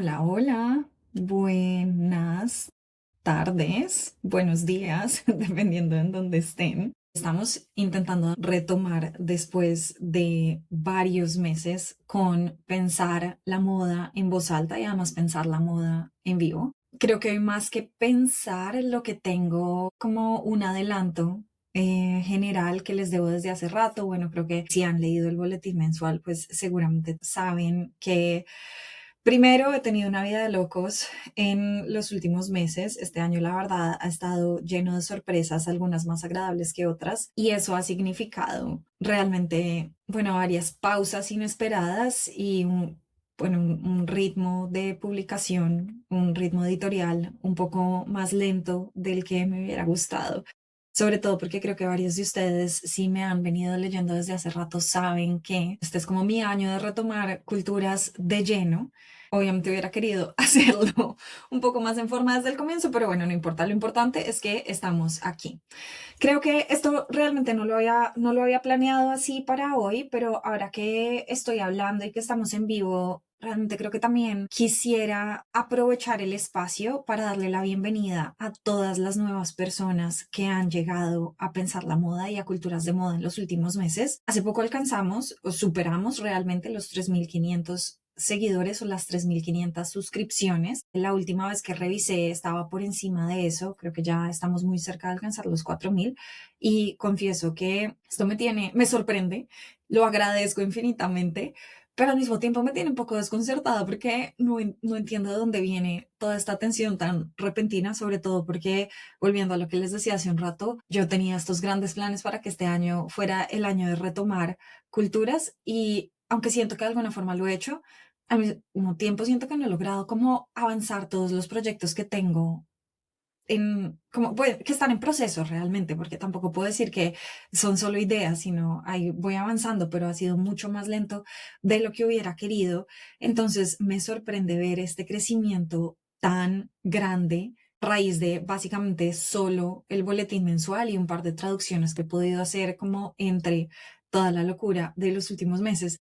Hola, hola, buenas tardes, buenos días, dependiendo en dónde estén. Estamos intentando retomar después de varios meses con pensar la moda en voz alta y además pensar la moda en vivo. Creo que hoy más que pensar lo que tengo como un adelanto general que les debo desde hace rato. Bueno, creo que si han leído el boletín mensual, pues seguramente saben que primero, he tenido una vida de locos en los últimos meses. Este año, la verdad, ha estado lleno de sorpresas, algunas más agradables que otras, y eso ha significado realmente, bueno, varias pausas inesperadas y un ritmo de publicación, un ritmo editorial un poco más lento del que me hubiera gustado. Sobre todo porque creo que varios de ustedes, si me han venido leyendo desde hace rato, saben que este es como mi año de retomar culturas de lleno. Obviamente hubiera querido hacerlo un poco más en forma desde el comienzo, pero bueno, no importa. Lo importante es que estamos aquí. Creo que esto realmente no lo había planeado así para hoy, pero ahora que estoy hablando y que estamos en vivo, realmente creo que también quisiera aprovechar el espacio para darle la bienvenida a todas las nuevas personas que han llegado a pensar la moda y a culturas de moda en los últimos meses. Hace poco alcanzamos o superamos realmente los 3.500 seguidores o las 3.500 suscripciones. La última vez que revisé estaba por encima de eso, creo que ya estamos muy cerca de alcanzar los 4.000 y confieso que esto me sorprende, lo agradezco infinitamente, pero al mismo tiempo me tiene un poco desconcertada porque no entiendo de dónde viene toda esta atención tan repentina, sobre todo porque, volviendo a lo que les decía hace un rato, yo tenía estos grandes planes para que este año fuera el año de retomar culturas y aunque siento que de alguna forma lo he hecho, al mismo tiempo siento que no he logrado como avanzar todos los proyectos que tengo como, bueno, que están en proceso realmente, porque tampoco puedo decir que son solo ideas, sino ahí voy avanzando, pero ha sido mucho más lento de lo que hubiera querido. Entonces me sorprende ver este crecimiento tan grande a raíz de básicamente solo el boletín mensual y un par de traducciones que he podido hacer como entre toda la locura de los últimos meses.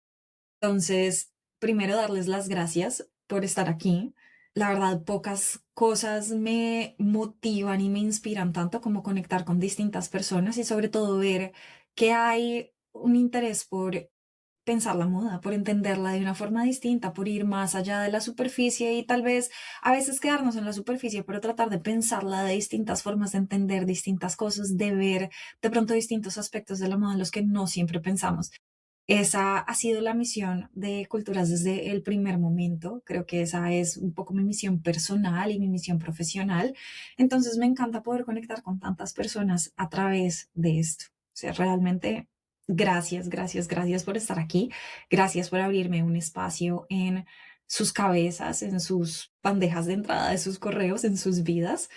Entonces, primero darles las gracias por estar aquí. La verdad, pocas cosas me motivan y me inspiran tanto como conectar con distintas personas y sobre todo ver que hay un interés por pensar la moda, por entenderla de una forma distinta, por ir más allá de la superficie y tal vez a veces quedarnos en la superficie, pero tratar de pensarla de distintas formas, de entender distintas cosas, de ver de pronto distintos aspectos de la moda en los que no siempre pensamos. Esa ha sido la misión de Culturas desde el primer momento. Creo que esa es un poco mi misión personal y mi misión profesional. Entonces me encanta poder conectar con tantas personas a través de esto. O sea, realmente gracias, gracias, gracias por estar aquí. Gracias por abrirme un espacio en sus cabezas, en sus bandejas de entrada de sus correos, en sus vidas.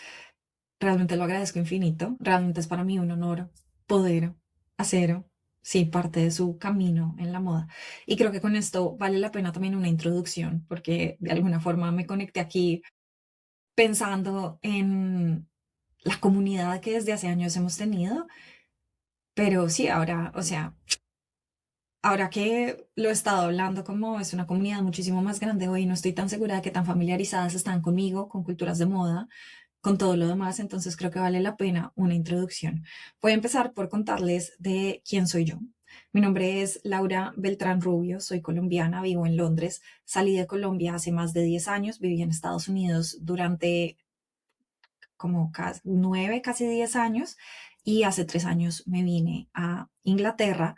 Realmente lo agradezco infinito. Realmente es para mí un honor poder hacer, sí, parte de su camino en la moda. Y creo que con esto vale la pena también una introducción, porque de alguna forma me conecté aquí pensando en la comunidad que desde hace años hemos tenido, pero sí, ahora, o sea, ahora que lo he estado hablando, como es una comunidad muchísimo más grande hoy, no estoy tan segura de que tan familiarizadas están conmigo, con culturas de moda, con todo lo demás, entonces creo que vale la pena una introducción. Voy a empezar por contarles de quién soy yo. Mi nombre es Laura Beltrán Rubio, soy colombiana, vivo en Londres, salí de Colombia hace más de 10 años, viví en Estados Unidos durante como casi 9, casi 10 años y hace 3 años me vine a Inglaterra.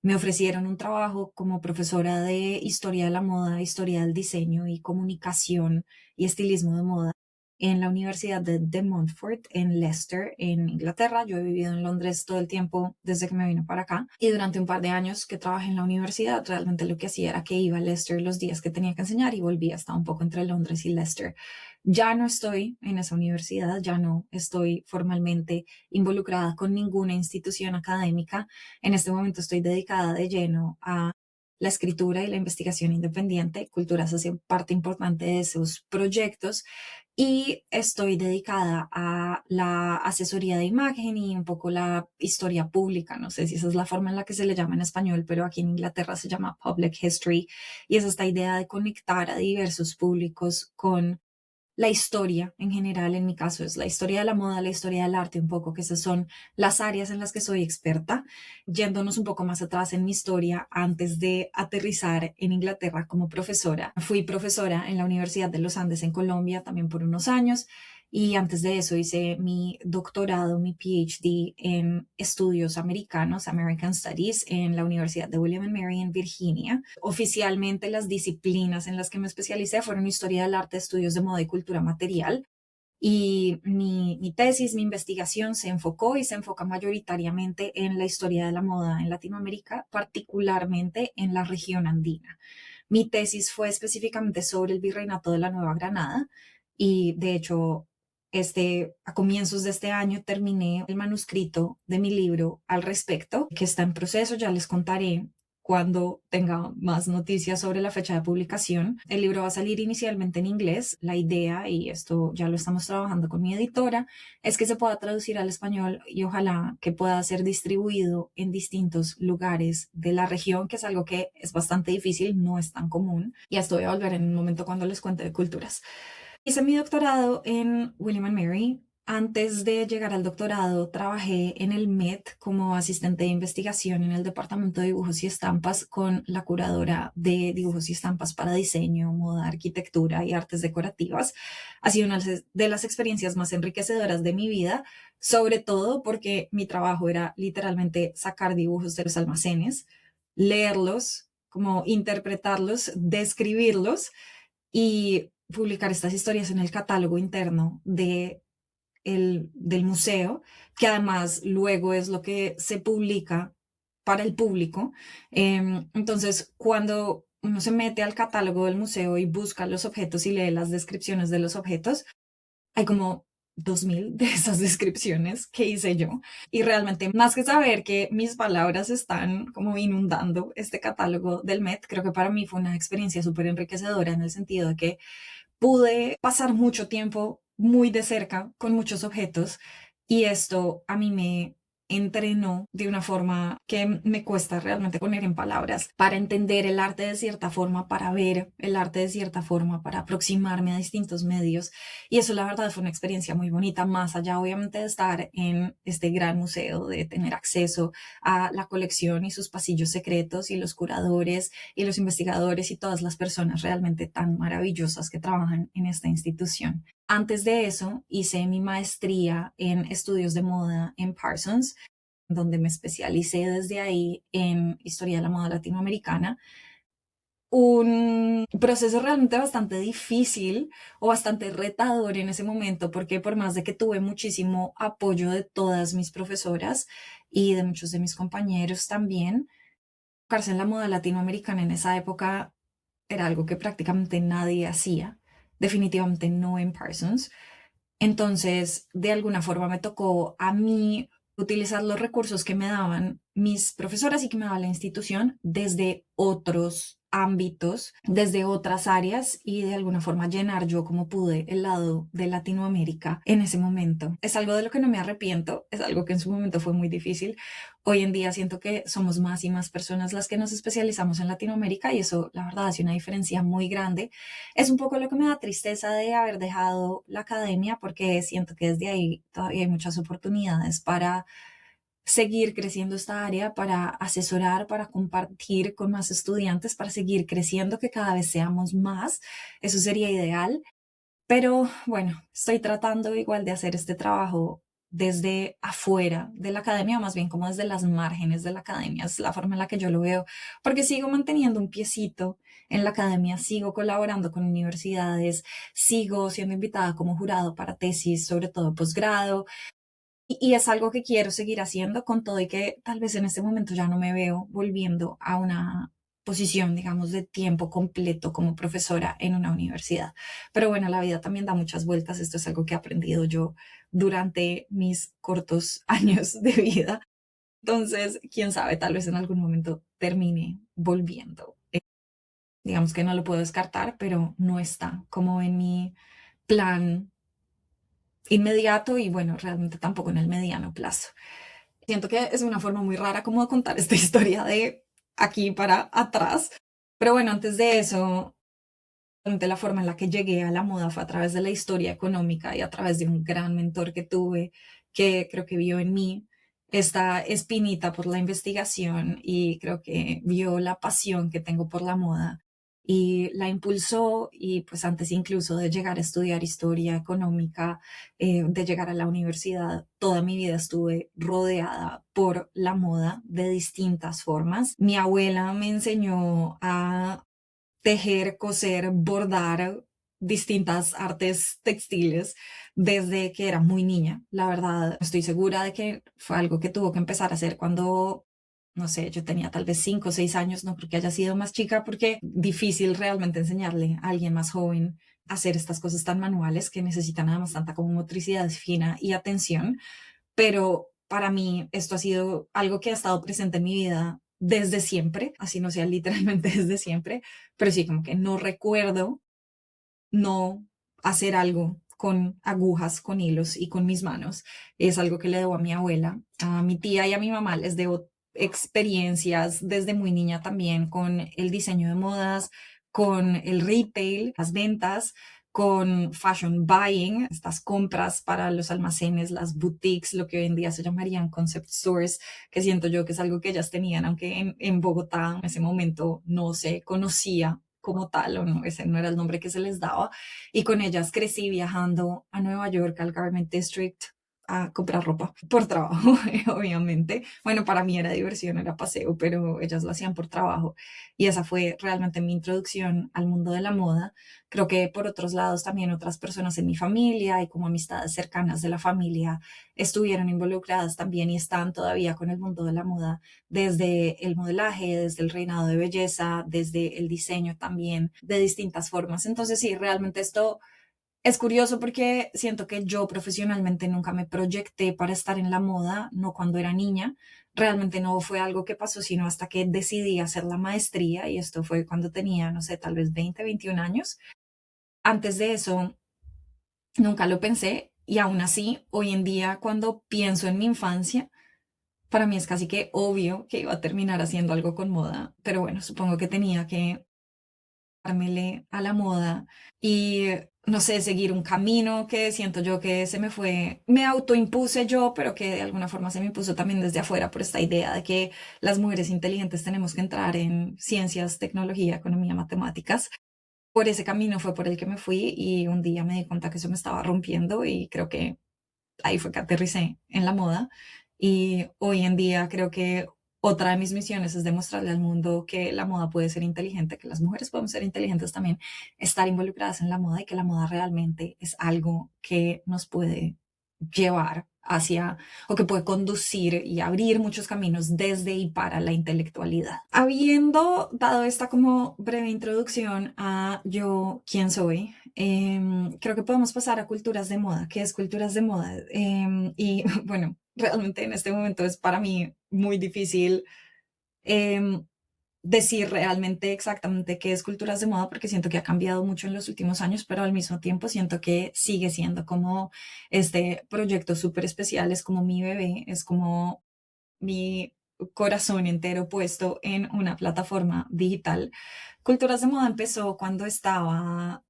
Me ofrecieron un trabajo como profesora de historia de la moda, historia del diseño y comunicación y estilismo de moda en la Universidad de Montfort en Leicester, en Inglaterra. Yo he vivido en Londres todo el tiempo desde que me vine para acá y durante un par de años que trabajé en la universidad, realmente lo que hacía era que iba a Leicester los días que tenía que enseñar y volvía hasta un poco entre Londres y Leicester. Ya no estoy en esa universidad, ya no estoy formalmente involucrada con ninguna institución académica. En este momento estoy dedicada de lleno a la escritura y la investigación independiente. Culturas hace parte importante de esos proyectos y estoy dedicada a la asesoría de imagen y un poco la historia pública. No sé si esa es la forma en la que se le llama en español, pero aquí en Inglaterra se llama Public History y es esta idea de conectar a diversos públicos con la historia en general. En mi caso es la historia de la moda, la historia del arte un poco, que esas son las áreas en las que soy experta. Yéndonos un poco más atrás en mi historia, antes de aterrizar en Inglaterra como profesora, fui profesora en la Universidad de los Andes en Colombia también por unos años. Y antes de eso hice mi doctorado, mi PhD en estudios americanos, American Studies, en la Universidad de William and Mary en Virginia. Oficialmente las disciplinas en las que me especialicé fueron historia del arte, estudios de moda y cultura material. Y mi tesis, mi investigación se enfocó y se enfoca mayoritariamente en la historia de la moda en Latinoamérica, particularmente en la región andina. Mi tesis fue específicamente sobre el virreinato de la Nueva Granada y de hecho a comienzos de este año terminé el manuscrito de mi libro al respecto, que está en proceso, ya les contaré cuando tenga más noticias sobre la fecha de publicación. El libro va a salir inicialmente en inglés. La idea, y esto ya lo estamos trabajando con mi editora, es que se pueda traducir al español y ojalá que pueda ser distribuido en distintos lugares de la región, que es algo que es bastante difícil, no es tan común. Y a esto voy a volver en un momento cuando les cuente de culturas. Hice mi doctorado en William and Mary. Antes de llegar al doctorado, trabajé en el Met como asistente de investigación en el departamento de dibujos y estampas con la curadora de dibujos y estampas para diseño, moda, arquitectura y artes decorativas. Ha sido una de las experiencias más enriquecedoras de mi vida, sobre todo porque mi trabajo era literalmente sacar dibujos de los almacenes, leerlos, como interpretarlos, describirlos y publicar estas historias en el catálogo interno del museo, que además luego es lo que se publica para el público. Entonces, cuando uno se mete al catálogo del museo y busca los objetos y lee las descripciones de los objetos, hay como 2000 de esas descripciones que hice yo. Y realmente, más que saber que mis palabras están como inundando este catálogo del Met, creo que para mí fue una experiencia súper enriquecedora en el sentido de que pude pasar mucho tiempo muy de cerca con muchos objetos y esto a mí me entrenó de una forma que me cuesta realmente poner en palabras para entender el arte de cierta forma, para ver el arte de cierta forma, para aproximarme a distintos medios. Y eso la verdad fue una experiencia muy bonita, más allá obviamente de estar en este gran museo, de tener acceso a la colección y sus pasillos secretos y los curadores y los investigadores y todas las personas realmente tan maravillosas que trabajan en esta institución. Antes de eso, hice mi maestría en estudios de moda en Parsons, donde me especialicé desde ahí en historia de la moda latinoamericana. Un proceso realmente bastante difícil o bastante retador en ese momento, porque por más de que tuve muchísimo apoyo de todas mis profesoras y de muchos de mis compañeros también, enfocarse en la moda latinoamericana en esa época era algo que prácticamente nadie hacía, definitivamente no en Parsons. Entonces, de alguna forma me tocó a mí utilizar los recursos que me daban mis profesoras y que me daba la institución desde otros ámbitos, desde otras áreas y de alguna forma llenar yo como pude el lado de Latinoamérica en ese momento. Es algo de lo que no me arrepiento, es algo que en su momento fue muy difícil. Hoy en día siento que somos más y más personas las que nos especializamos en Latinoamérica y eso la verdad hace una diferencia muy grande. Es un poco lo que me da tristeza de haber dejado la academia porque siento que desde ahí todavía hay muchas oportunidades para seguir creciendo esta área, para asesorar, para compartir con más estudiantes, para seguir creciendo, que cada vez seamos más. Eso sería ideal. Pero bueno, estoy tratando igual de hacer este trabajo desde afuera de la academia, o más bien como desde las márgenes de la academia, es la forma en la que yo lo veo, porque sigo manteniendo un piecito en la academia, sigo colaborando con universidades, sigo siendo invitada como jurado para tesis, sobre todo posgrado, y es algo que quiero seguir haciendo con todo y que tal vez en este momento ya no me veo volviendo a una posición, digamos, de tiempo completo como profesora en una universidad. Pero bueno, la vida también da muchas vueltas. Esto es algo que he aprendido yo durante mis cortos años de vida. Entonces, quién sabe, tal vez en algún momento termine volviendo. Digamos que no lo puedo descartar, pero no está como en mi plan inmediato y bueno, realmente tampoco en el mediano plazo. Siento que es una forma muy rara como de contar esta historia de aquí para atrás. Pero bueno, antes de eso, de la forma en la que llegué a la moda fue a través de la historia económica y a través de un gran mentor que tuve que creo que vio en mí esta espinita por la investigación y creo que vio la pasión que tengo por la moda y la impulsó y pues antes incluso de llegar a estudiar historia económica, de llegar a la universidad, toda mi vida estuve rodeada por la moda de distintas formas. Mi abuela me enseñó a tejer, coser, bordar distintas artes textiles desde que era muy niña. La verdad, estoy segura de que fue algo que tuvo que empezar a hacer cuando, no sé, yo tenía tal vez 5 o 6 años, no creo que haya sido más chica, porque difícil realmente enseñarle a alguien más joven a hacer estas cosas tan manuales que necesitan además tanta como motricidad fina y atención, pero para mí esto ha sido algo que ha estado presente en mi vida desde siempre, así no sea literalmente desde siempre, pero sí como que no recuerdo no hacer algo con agujas, con hilos y con mis manos. Es algo que le debo a mi abuela, a mi tía y a mi mamá les debo experiencias desde muy niña también con el diseño de modas, con el retail, las ventas, con fashion buying, estas compras para los almacenes, las boutiques, lo que hoy en día se llamarían concept stores, que siento yo que es algo que ellas tenían, aunque en Bogotá en ese momento no se conocía como tal, o no, ese no era el nombre que se les daba, y con ellas crecí viajando a Nueva York, al Garment District, a comprar ropa por trabajo, obviamente. Bueno, para mí era diversión, era paseo, pero ellas lo hacían por trabajo. Y esa fue realmente mi introducción al mundo de la moda. Creo que por otros lados también otras personas en mi familia y como amistades cercanas de la familia estuvieron involucradas también y están todavía con el mundo de la moda desde el modelaje, desde el reinado de belleza, desde el diseño también, de distintas formas. Entonces, sí, realmente esto es curioso porque siento que yo profesionalmente nunca me proyecté para estar en la moda, no cuando era niña. Realmente no fue algo que pasó, sino hasta que decidí hacer la maestría y esto fue cuando tenía, no sé, tal vez 20, 21 años. Antes de eso, nunca lo pensé y aún así, hoy en día, cuando pienso en mi infancia, para mí es casi que obvio que iba a terminar haciendo algo con moda, pero bueno, supongo que tenía que dármele a la moda y, no sé, seguir un camino que siento yo que se me fue, me autoimpuse yo, pero que de alguna forma se me impuso también desde afuera por esta idea de que las mujeres inteligentes tenemos que entrar en ciencias, tecnología, economía, matemáticas. Por ese camino fue por el que me fui y un día me di cuenta que eso me estaba rompiendo y creo que ahí fue que aterricé en la moda y hoy en día creo que otra de mis misiones es demostrarle al mundo que la moda puede ser inteligente, que las mujeres podemos ser inteligentes también, estar involucradas en la moda y que la moda realmente es algo que nos puede llevar hacia o que puede conducir y abrir muchos caminos desde y para la intelectualidad. Habiendo dado esta como breve introducción a yo quién soy, creo que podemos pasar a culturas de moda. ¿Qué es culturas de moda? Y bueno, realmente en este momento es para mí muy difícil em, decir realmente exactamente qué es culturas de moda porque siento que ha cambiado mucho en los últimos años, pero al mismo tiempo siento que sigue siendo como este proyecto súper especial, es como mi bebé, es como mi corazón entero puesto en una plataforma digital. Culturas de moda empezó cuando estaba,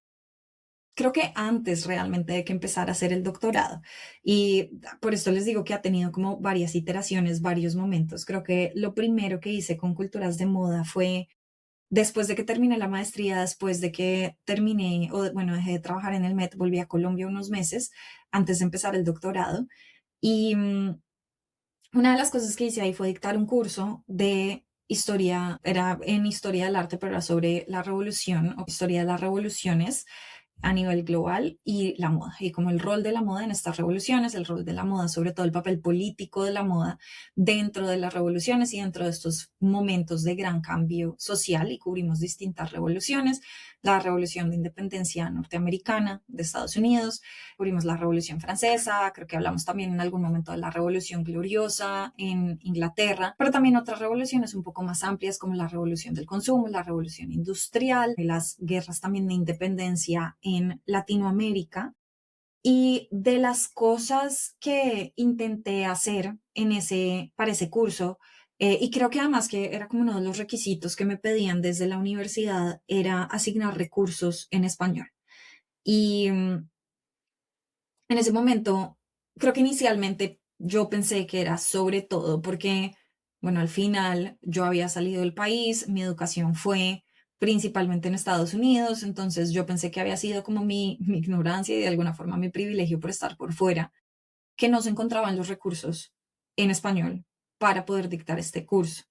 creo que antes realmente de que empezara a hacer el doctorado. Y por esto les digo que ha tenido como varias iteraciones, varios momentos. Creo que lo primero que hice con culturas de moda fue después de que terminé la maestría, después de que terminé, o bueno, dejé de trabajar en el Met, volví a Colombia unos meses antes de empezar el doctorado. Y una de las cosas que hice ahí fue dictar un curso de historia, era en historia del arte, pero era sobre la revolución o historia de las revoluciones a nivel global y la moda, y como el rol de la moda en estas revoluciones, el rol de la moda, sobre todo el papel político de la moda dentro de las revoluciones y dentro de estos momentos de gran cambio social, y cubrimos distintas revoluciones, la revolución de independencia norteamericana de Estados Unidos, cubrimos la revolución francesa, creo que hablamos también en algún momento de la revolución gloriosa en Inglaterra, pero también otras revoluciones un poco más amplias como la revolución del consumo, la revolución industrial, las guerras también de independencia en Latinoamérica. Y de las cosas que intenté hacer para ese curso, y creo que además que era como uno de los requisitos que me pedían desde la universidad, era asignar recursos en español. Y en ese momento, creo que inicialmente yo pensé que era sobre todo porque, bueno, al final yo había salido del país, mi educación fue principalmente en Estados Unidos, entonces yo pensé que había sido como mi ignorancia y de alguna forma mi privilegio por estar por fuera, que no se encontraban los recursos en español para poder dictar este curso.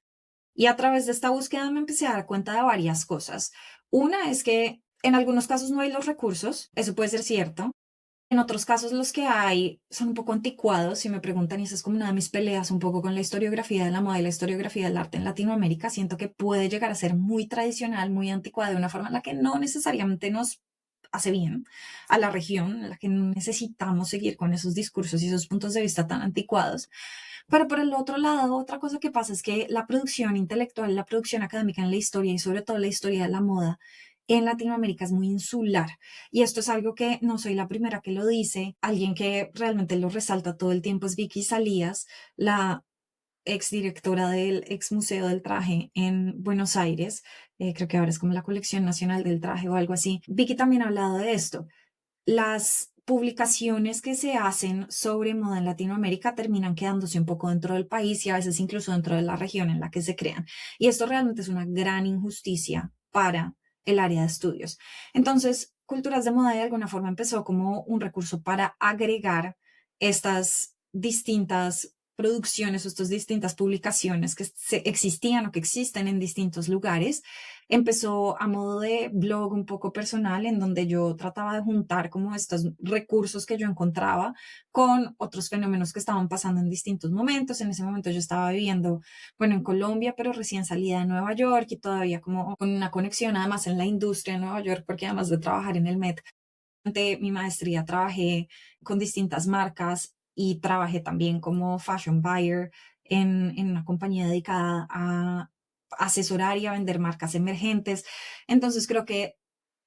Y a través de esta búsqueda me empecé a dar cuenta de varias cosas. Una es que en algunos casos no hay los recursos, eso puede ser cierto. En otros casos los que hay son un poco anticuados, si me preguntan, y esa es como una de mis peleas un poco con la historiografía de la moda y la historiografía del arte en Latinoamérica. Siento que puede llegar a ser muy tradicional, muy anticuada, de una forma en la que no necesariamente nos hace bien a la región, en la que no necesitamos seguir con esos discursos y esos puntos de vista tan anticuados. Pero por el otro lado, otra cosa que pasa es que la producción intelectual, la producción académica en la historia y sobre todo la historia de la moda en Latinoamérica es muy insular. Y esto es algo que no soy la primera que lo dice. Alguien que realmente lo resalta todo el tiempo es Vicky Salías, la exdirectora del ex Museo del Traje en Buenos Aires. Creo que ahora es como la Colección Nacional del Traje o algo así. Vicky también ha hablado de esto. Las publicaciones que se hacen sobre moda en Latinoamérica terminan quedándose un poco dentro del país y a veces incluso dentro de la región en la que se crean. Y esto realmente es una gran injusticia para el área de estudios. Entonces, Culturas de Moda de alguna forma empezó como un recurso para agregar estas distintas producciones o estas distintas publicaciones que existían o que existen en distintos lugares. Empezó a modo de blog un poco personal en donde yo trataba de juntar como estos recursos que yo encontraba con otros fenómenos que estaban pasando en distintos momentos. En ese momento yo estaba viviendo, bueno, en Colombia, pero recién salida de Nueva York y todavía como con una conexión además en la industria de Nueva York, porque además de trabajar en el Met, durante mi maestría trabajé con distintas marcas y trabajé también como fashion buyer en una compañía dedicada a asesorar y a vender marcas emergentes. Entonces creo que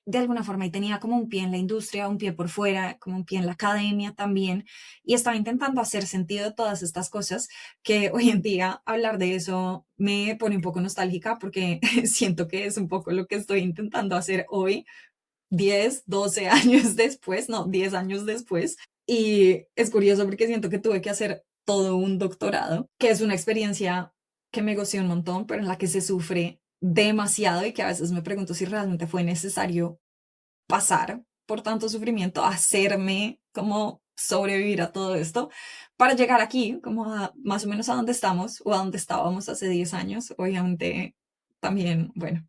de alguna forma y tenía como un pie en la industria, un pie por fuera, como un pie en la academia también, y estaba intentando hacer sentido de todas estas cosas que hoy en día hablar de eso me pone un poco nostálgica porque siento que es un poco lo que estoy intentando hacer hoy 10, 12 años después, no, 10 años después. Y es curioso porque siento que tuve que hacer todo un doctorado, que es una experiencia que me gocé un montón, pero en la que se sufre demasiado y que a veces me pregunto si realmente fue necesario pasar por tanto sufrimiento, hacerme como sobrevivir a todo esto para llegar aquí, como más o menos a donde estamos o a donde estábamos hace 10 años. Obviamente también, bueno,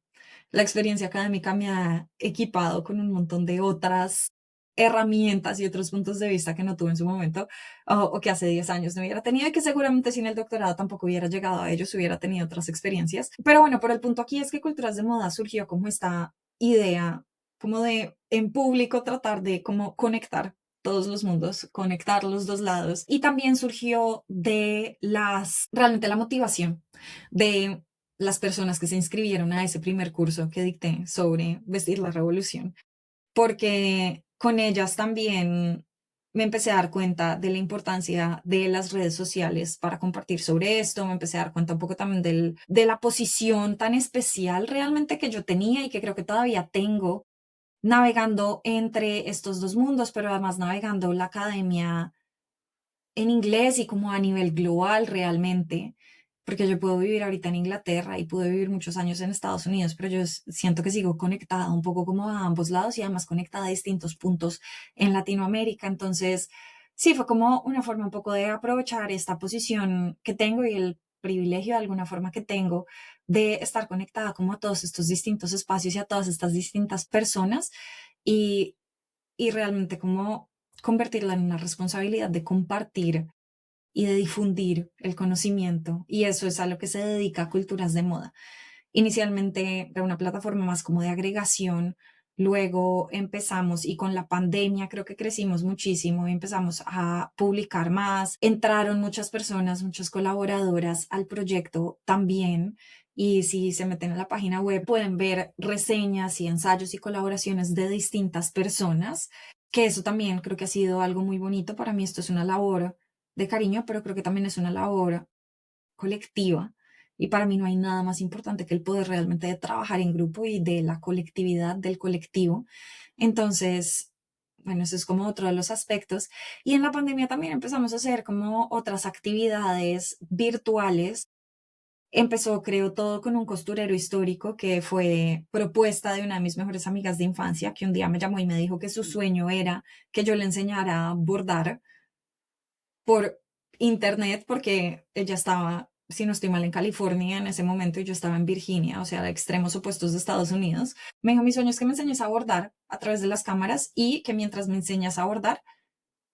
la experiencia académica me ha equipado con un montón de otras herramientas y otros puntos de vista que no tuve en su momento o que hace 10 años no hubiera tenido y que seguramente sin el doctorado tampoco hubiera llegado a ellos, hubiera tenido otras experiencias. Pero bueno, por el punto aquí es que Culturas de Moda surgió como esta idea como de en público tratar de como conectar todos los mundos, conectar los dos lados. Y también surgió de realmente la motivación de las personas que se inscribieron a ese primer curso que dicté sobre vestir la revolución, porque con ellas también me empecé a dar cuenta de la importancia de las redes sociales para compartir sobre esto, me empecé a dar cuenta un poco también de la posición tan especial realmente que yo tenía y que creo que todavía tengo navegando entre estos dos mundos, pero además navegando la academia en inglés y como a nivel global realmente, porque yo puedo vivir ahorita en Inglaterra y pude vivir muchos años en Estados Unidos, pero yo siento que sigo conectada un poco como a ambos lados y además conectada a distintos puntos en Latinoamérica. Entonces, sí, fue como una forma un poco de aprovechar esta posición que tengo y el privilegio de alguna forma que tengo de estar conectada como a todos estos distintos espacios y a todas estas distintas personas. Y y realmente como convertirla en una responsabilidad de compartir y de difundir el conocimiento. Y eso es a lo que se dedica Culturas de Moda. Inicialmente era una plataforma más como de agregación, luego empezamos y con la pandemia creo que crecimos muchísimo y empezamos a publicar más. Entraron muchas personas, muchas colaboradoras al proyecto también. Y si se meten en la página web pueden ver reseñas y ensayos y colaboraciones de distintas personas, que eso también creo que ha sido algo muy bonito. Para mí esto es una labor de cariño, pero creo que también es una labor colectiva. Y para mí no hay nada más importante que el poder realmente de trabajar en grupo y de la colectividad, del colectivo. Entonces, bueno, eso es como otro de los aspectos. Y en la pandemia también empezamos a hacer como otras actividades virtuales. Empezó, creo, todo con un costurero histórico que fue propuesta de una de mis mejores amigas de infancia, que un día me llamó y me dijo que su sueño era que yo le enseñara a bordar por internet, porque ella estaba, si no estoy mal, en California en ese momento y yo estaba en Virginia, o sea, a extremos opuestos de Estados Unidos. Me dijo, mi sueño es que me enseñes a bordar a través de las cámaras y que mientras me enseñas a bordar,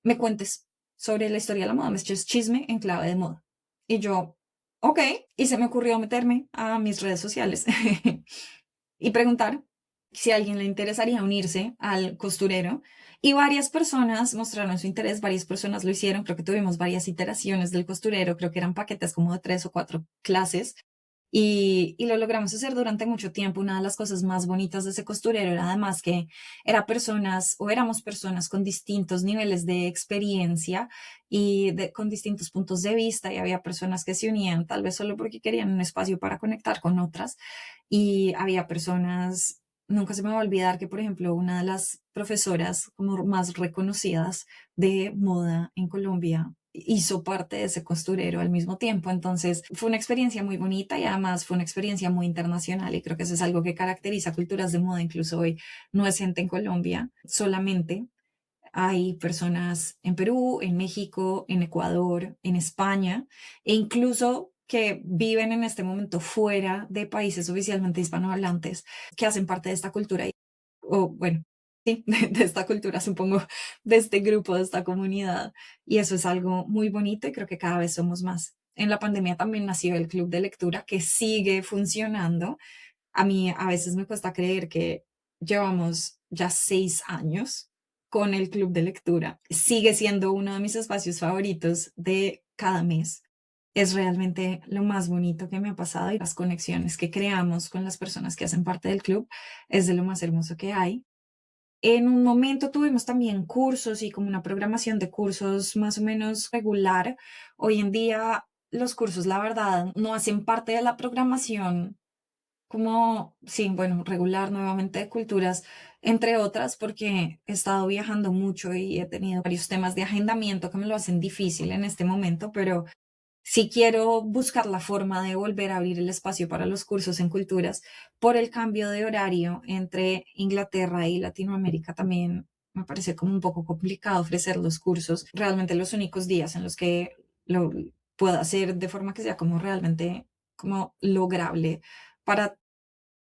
me cuentes sobre la historia de la moda, me eches chisme en clave de moda. Y yo, ok, y se me ocurrió meterme a mis redes sociales y preguntar si a alguien le interesaría unirse al costurero. Y varias personas mostraron su interés, varias personas lo hicieron. Creo que tuvimos varias iteraciones del costurero, creo que eran paquetes como de 3 o 4 clases. Y lo logramos hacer durante mucho tiempo. Una de las cosas más bonitas de ese costurero era además que era personas o éramos personas con distintos niveles de experiencia y con distintos puntos de vista, y había personas que se unían tal vez solo porque querían un espacio para conectar con otras, y había personas, nunca se me va a olvidar que, por ejemplo, una de las profesoras como más reconocidas de moda en Colombia hizo parte de ese costurero al mismo tiempo. Entonces fue una experiencia muy bonita y además fue una experiencia muy internacional, y creo que eso es algo que caracteriza Culturas de Moda. Incluso hoy no es gente en Colombia solamente, hay personas en Perú, en México, en Ecuador, en España, e incluso que viven en este momento fuera de países oficialmente hispanohablantes, que hacen parte de esta cultura, o bueno, sí, de esta cultura, supongo, de este grupo, de esta comunidad. Y eso es algo muy bonito y creo que cada vez somos más. En la pandemia también nació el club de lectura, que sigue funcionando. A mí a veces me cuesta creer que llevamos ya 6 años con el club de lectura. Sigue siendo uno de mis espacios favoritos de cada mes. Es realmente lo más bonito que me ha pasado, y las conexiones que creamos con las personas que hacen parte del club es de lo más hermoso que hay. En un momento tuvimos también cursos y como una programación de cursos más o menos regular. Hoy en día los cursos, la verdad, no hacen parte de la programación como, sí, bueno, regular nuevamente de culturas, entre otras, porque he estado viajando mucho y he tenido varios temas de agendamiento que me lo hacen difícil en este momento, pero sí quiero buscar la forma de volver a abrir el espacio para los cursos en culturas. Por el cambio de horario entre Inglaterra y Latinoamérica también me parece como un poco complicado ofrecer los cursos. Realmente los únicos días en los que lo puedo hacer de forma que sea como realmente como lograble para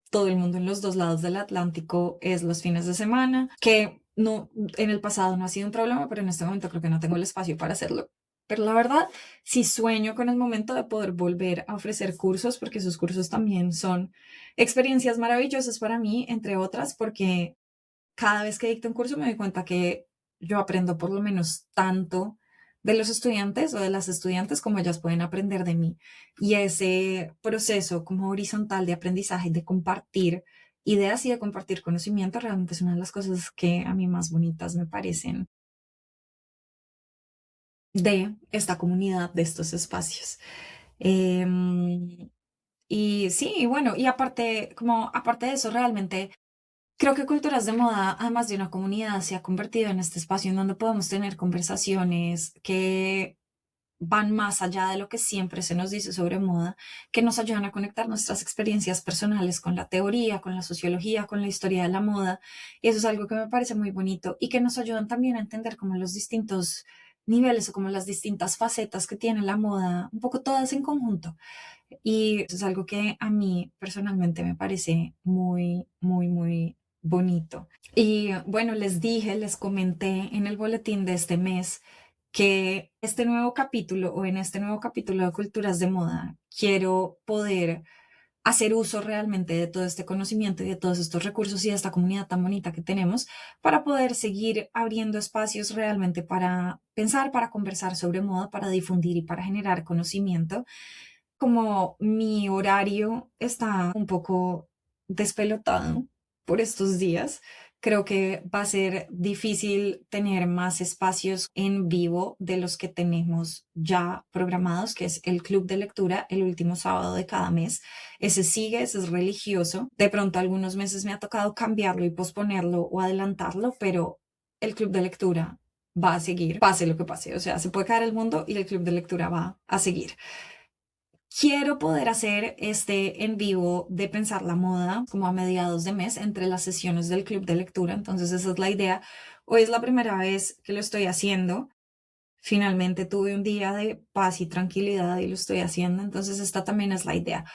todo el mundo en los dos lados del Atlántico es los fines de semana, que no, en el pasado no ha sido un problema, pero en este momento creo que no tengo el espacio para hacerlo. Pero la verdad, sí sueño con el momento de poder volver a ofrecer cursos, porque esos cursos también son experiencias maravillosas para mí, entre otras, porque cada vez que dicto un curso me doy cuenta que yo aprendo por lo menos tanto de los estudiantes o de las estudiantes como ellas pueden aprender de mí. Y ese proceso como horizontal de aprendizaje, de compartir ideas y de compartir conocimiento, realmente es una de las cosas que a mí más bonitas me parecen de esta comunidad, de estos espacios. Em, y sí, bueno, y aparte, como aparte de eso, realmente creo que Culturas de Moda, además de una comunidad, se ha convertido en este espacio en donde podemos tener conversaciones que van más allá de lo que siempre se nos dice sobre moda, que nos ayudan a conectar nuestras experiencias personales con la teoría, con la sociología, con la historia de la moda. Y eso es algo que me parece muy bonito y que nos ayudan también a entender como los distintos niveles o como las distintas facetas que tiene la moda, un poco todas en conjunto. Y eso es algo que a mí personalmente me parece muy, muy, muy bonito. Y bueno, les comenté en el boletín de este mes que este nuevo capítulo o en este nuevo capítulo de Culturas de Moda quiero poder hacer uso realmente de todo este conocimiento y de todos estos recursos y de esta comunidad tan bonita que tenemos para poder seguir abriendo espacios realmente para pensar, para conversar sobre moda, para difundir y para generar conocimiento. Como mi horario está un poco despelotado por estos días, creo que va a ser difícil tener más espacios en vivo de los que tenemos ya programados, que es el club de lectura el último sábado de cada mes. Ese sigue, ese es religioso. De pronto algunos meses me ha tocado cambiarlo y posponerlo o adelantarlo, pero el club de lectura va a seguir, pase lo que pase. O sea, se puede caer el mundo y el club de lectura va a seguir. Quiero poder hacer este en vivo de Pensar la Moda como a mediados de mes entre las sesiones del club de lectura. Entonces esa es la idea. Hoy es la primera vez que lo estoy haciendo. Finalmente tuve un día de paz y tranquilidad y lo estoy haciendo. Entonces esta también es la idea.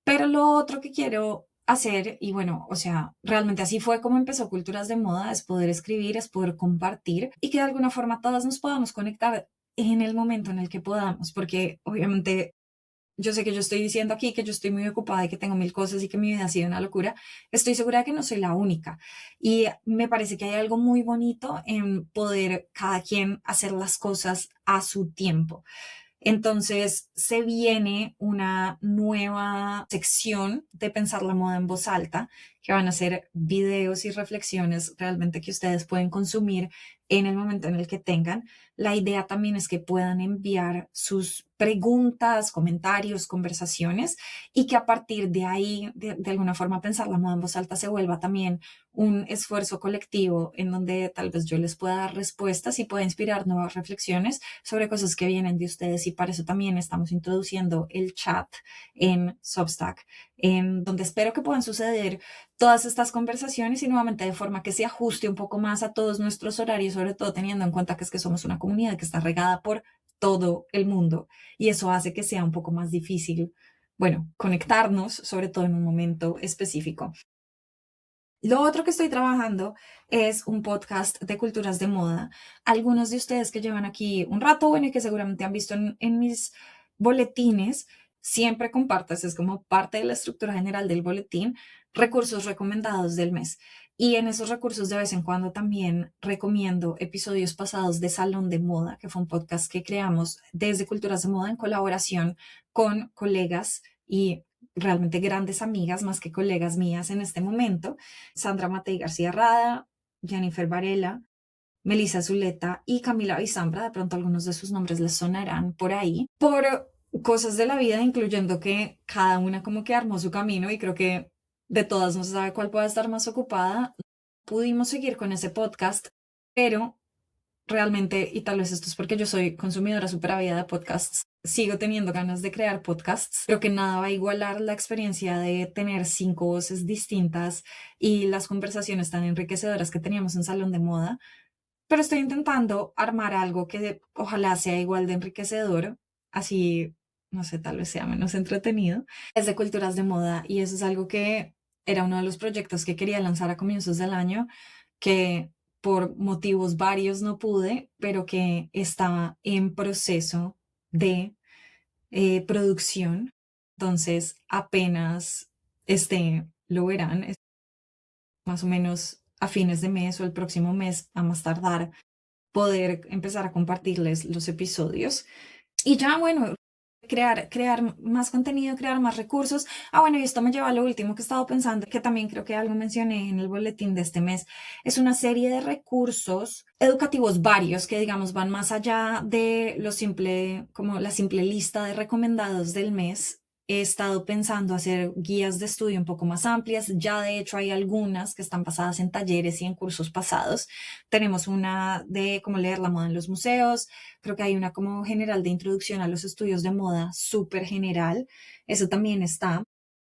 Pero lo otro que quiero hacer, y bueno, o sea, realmente así fue como empezó Culturas de Moda, es poder escribir, es poder compartir y que de alguna forma todas nos podamos conectar en el momento en el que podamos, porque obviamente yo sé que yo estoy diciendo aquí que yo estoy muy ocupada y que tengo mil cosas y que mi vida ha sido una locura. Estoy segura de que no soy la única. Y me parece que hay algo muy bonito en poder cada quien hacer las cosas a su tiempo. Entonces se viene una nueva sección de Pensar la Moda en voz alta, que van a ser videos y reflexiones realmente que ustedes pueden consumir en el momento en el que tengan. La idea también es que puedan enviar sus preguntas, comentarios, conversaciones y que a partir de ahí, de alguna forma, Pensar la Moda en voz alta se vuelva también un esfuerzo colectivo en donde tal vez yo les pueda dar respuestas y pueda inspirar nuevas reflexiones sobre cosas que vienen de ustedes y para eso también estamos introduciendo el chat en Substack, en donde espero que puedan suceder todas estas conversaciones y nuevamente de forma que se ajuste un poco más a todos nuestros horarios, sobre todo teniendo en cuenta que es que somos una comunidad que está regada por todo el mundo y eso hace que sea un poco más difícil, bueno, conectarnos, sobre todo en un momento específico. Lo otro que estoy trabajando es un podcast de culturas de moda. Algunos de ustedes que llevan aquí un rato, bueno, y que seguramente han visto en mis boletines, siempre compartas, es como parte de la estructura general del boletín, recursos recomendados del mes. Y en esos recursos de vez en cuando también recomiendo episodios pasados de Salón de Moda, que fue un podcast que creamos desde Culturas de Moda en colaboración con colegas y realmente grandes amigas, más que colegas mías en este momento. Sandra Matei García Rada, Jennifer Varela, Melissa Zuleta y Camila Bizambra. De pronto algunos de sus nombres les sonarán por ahí, por cosas de la vida, incluyendo que cada una como que armó su camino y creo que de todas no se sabe cuál pueda estar más ocupada. Pudimos seguir con ese podcast, pero realmente, y tal vez esto es porque yo soy consumidora súper ávida de podcasts, sigo teniendo ganas de crear podcasts. Creo que nada va a igualar la experiencia de tener cinco voces distintas y las conversaciones tan enriquecedoras que teníamos en Salón de Moda, pero estoy intentando armar algo que ojalá sea igual de enriquecedor, así, no sé, tal vez sea menos entretenido. Es de culturas de moda y eso es algo que era uno de los proyectos que quería lanzar a comienzos del año, que por motivos varios no pude, pero que está en proceso de producción. Entonces, apenas lo verán, más o menos a fines de mes o el próximo mes, a más tardar, poder empezar a compartirles los episodios. Y ya, bueno, crear más contenido, crear más recursos. Ah, bueno, y esto me lleva a lo último que he estado pensando, que también creo que algo mencioné en el boletín de este mes. Es una serie de recursos educativos varios que, digamos, van más allá de lo simple, como la simple lista de recomendados del mes. He estado pensando hacer guías de estudio un poco más amplias. Ya de hecho hay algunas que están basadas en talleres y en cursos pasados. Tenemos una de cómo leer la moda en los museos. Creo que hay una como general de introducción a los estudios de moda, súper general. Eso también está.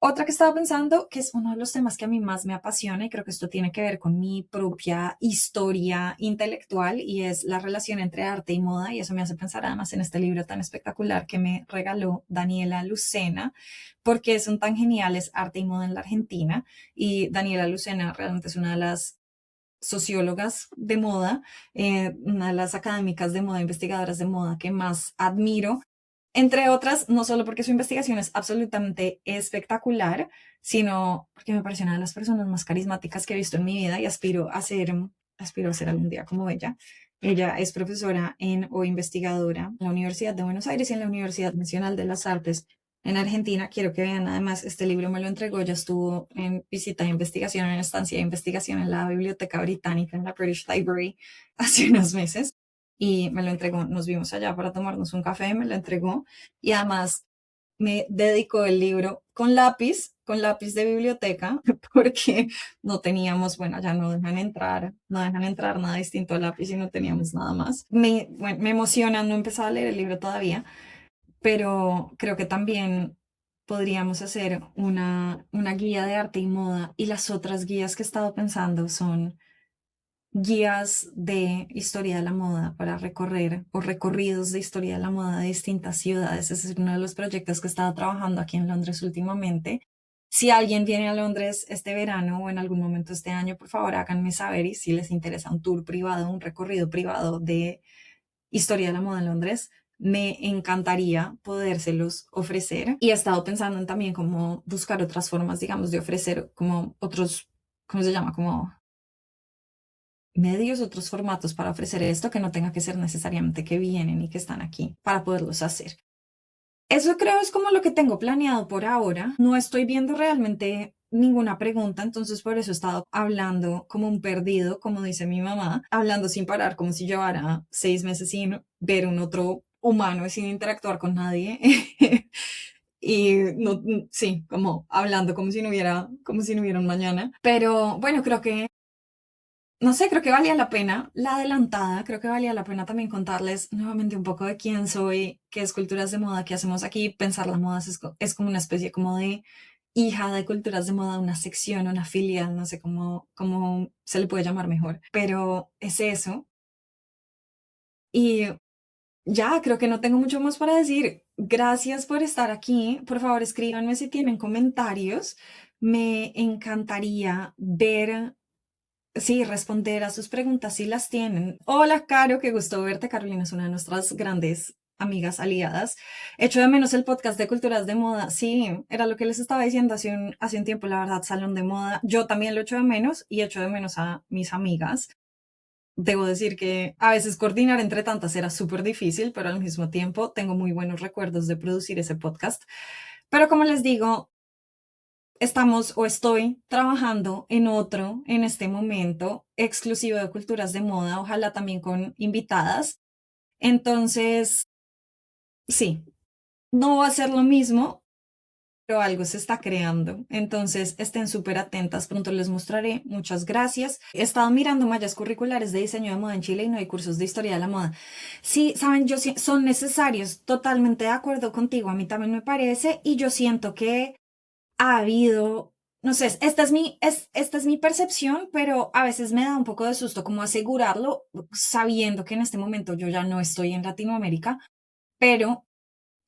Otra que estaba pensando, que es uno de los temas que a mí más me apasiona y creo que esto tiene que ver con mi propia historia intelectual y es la relación entre arte y moda y eso me hace pensar además en este libro tan espectacular que me regaló Daniela Lucena porque son tan geniales arte y moda en la Argentina y Daniela Lucena realmente es una de las sociólogas de moda, una de las académicas de moda, investigadoras de moda que más admiro, entre otras, no solo porque su investigación es absolutamente espectacular, sino porque me parece una de las personas más carismáticas que he visto en mi vida y aspiro a ser algún día como ella. Ella es profesora o investigadora en la Universidad de Buenos Aires y en la Universidad Nacional de las Artes en Argentina. Quiero que vean, además, este libro me lo entregó, ya estuvo en visita de investigación, en estancia de investigación en la Biblioteca Británica, en la British Library, hace unos meses, y me lo entregó, nos vimos allá para tomarnos un café, me lo entregó, y además me dedicó el libro con lápiz de biblioteca, porque no teníamos, bueno, ya no dejan entrar nada distinto al lápiz y no teníamos nada más. Bueno, me emociona, no he empezado a leer el libro todavía, pero creo que también podríamos hacer una guía de arte y moda y las otras guías que he estado pensando son guías de historia de la moda para recorrer o recorridos de historia de la moda de distintas ciudades. Ese es uno de los proyectos que he estado trabajando aquí en Londres últimamente. Si alguien viene a Londres este verano o en algún momento este año, por favor háganme saber y si les interesa un tour privado, un recorrido privado de historia de la moda en Londres, me encantaría podérselos ofrecer. Y he estado pensando en también cómo buscar otras formas, digamos, de ofrecer como otros, ¿cómo se llama? Como medios, otros formatos para ofrecer esto que no tenga que ser necesariamente que vienen y que están aquí para poderlos hacer. Eso creo es como lo que tengo planeado por ahora. No estoy viendo realmente ninguna pregunta, entonces por eso he estado hablando como un perdido, como dice mi mamá, hablando sin parar, como si llevara 6 meses sin ver un otro humano y sin interactuar con nadie. Y no, sí, como hablando como si no hubiera un mañana. Pero bueno, creo que no sé, creo que valía la pena la adelantada, creo que valía la pena también contarles nuevamente un poco de quién soy, qué es Culturas de Moda, qué hacemos aquí. Pensar la moda es como una especie como de hija de Culturas de Moda, una sección, una filial, no sé cómo se le puede llamar mejor, pero es eso. Y ya, creo que no tengo mucho más para decir. Gracias por estar aquí. Por favor, escríbanme si tienen comentarios. Me encantaría ver. Sí, responder a sus preguntas si las tienen. Hola, Caro, qué gusto verte. Carolina es una de nuestras grandes amigas aliadas. Echo de menos el podcast de Culturas de Moda. Sí, era lo que les estaba diciendo hace un tiempo, la verdad, Salón de Moda. Yo también lo echo de menos y echo de menos a mis amigas. Debo decir que a veces coordinar entre tantas era súper difícil, pero al mismo tiempo tengo muy buenos recuerdos de producir ese podcast. Pero como les digo, estamos o estoy trabajando en otro en este momento exclusivo de culturas de moda, ojalá también con invitadas. Entonces, sí, no va a ser lo mismo, pero algo se está creando. Entonces, estén súper atentas, pronto les mostraré. Muchas gracias. He estado mirando mallas curriculares de diseño de moda en Chile y no hay cursos de historia de la moda. Sí, saben, son necesarios, totalmente de acuerdo contigo, a mí también me parece, y yo siento que ha habido, no sé, esta es mi percepción, pero a veces me da un poco de susto como asegurarlo, sabiendo que en este momento yo ya no estoy en Latinoamérica, pero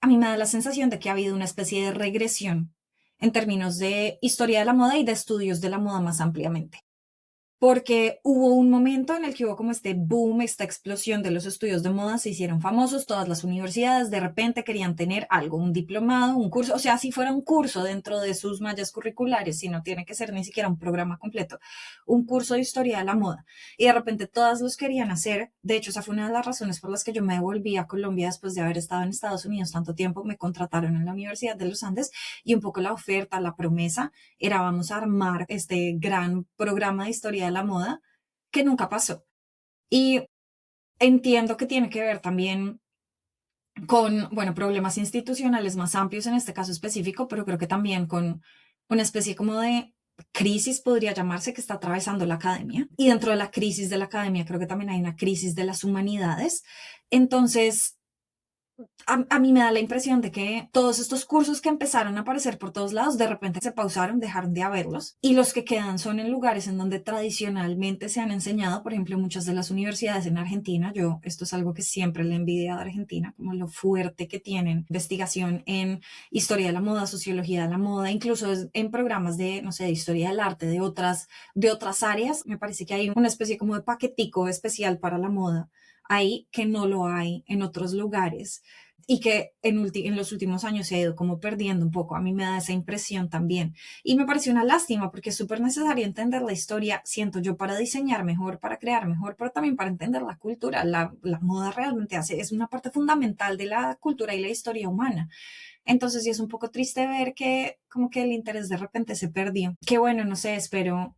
a mí me da la sensación de que ha habido una especie de regresión en términos de historia de la moda y de estudios de la moda más ampliamente porque hubo un momento en el que hubo como este boom, esta explosión de los estudios de moda, se hicieron famosos, todas las universidades de repente querían tener algo, un diplomado, un curso, o sea, si fuera un curso dentro de sus mallas curriculares, si no tiene que ser ni siquiera un programa completo, un curso de historia de la moda, y de repente todas los querían hacer. De hecho, esa fue una de las razones por las que yo me devolví a Colombia después de haber estado en Estados Unidos tanto tiempo, me contrataron en la Universidad de los Andes y un poco la oferta, la promesa era vamos a armar este gran programa de historia de la moda que nunca pasó. Y entiendo que tiene que ver también con, bueno, problemas institucionales más amplios en este caso específico, pero creo que también con una especie como de crisis, podría llamarse, que está atravesando la academia. Y dentro de la crisis de la academia, creo que también hay una crisis de las humanidades. Entonces, a mí me da la impresión de que todos estos cursos que empezaron a aparecer por todos lados, de repente se pausaron, dejaron de haberlos, y los que quedan son en lugares en donde tradicionalmente se han enseñado, por ejemplo, muchas de las universidades en Argentina. Esto es algo que siempre le he envidiado a Argentina, como lo fuerte que tienen investigación en historia de la moda, sociología de la moda, incluso en programas de, no sé, de historia del arte, de otras áreas. Me parece que hay una especie como de paquetico especial para la moda ahí que no lo hay en otros lugares y que en los últimos años se ha ido como perdiendo un poco. A mí me da esa impresión también. Y me pareció una lástima porque es súper necesario entender la historia, siento yo, para diseñar mejor, para crear mejor, pero también para entender la cultura. La moda realmente es una parte fundamental de la cultura y la historia humana. Entonces sí es un poco triste ver que como que el interés de repente se perdió. Que bueno, no sé, espero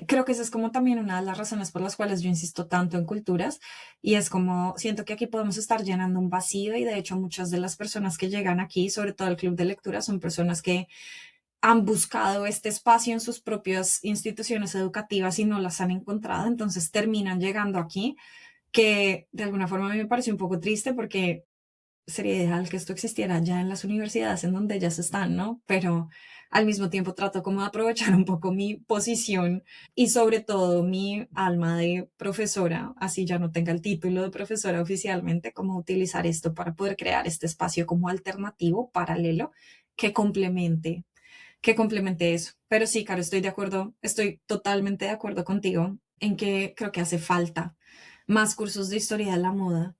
creo que esa es como también una de las razones por las cuales yo insisto tanto en culturas y es como siento que aquí podemos estar llenando un vacío y de hecho muchas de las personas que llegan aquí, sobre todo el club de lectura, son personas que han buscado este espacio en sus propias instituciones educativas y no las han encontrado, entonces terminan llegando aquí, que de alguna forma a mí me parece un poco triste porque sería ideal que esto existiera ya en las universidades en donde ellas están, ¿no? Pero al mismo tiempo trato como de aprovechar un poco mi posición y sobre todo mi alma de profesora, así ya no tenga el título de profesora oficialmente, como utilizar esto para poder crear este espacio como alternativo, paralelo, que complemente, que complemente eso. Pero sí, Caro, estoy de acuerdo, estoy totalmente de acuerdo contigo en que creo que hace falta más cursos de historia de la moda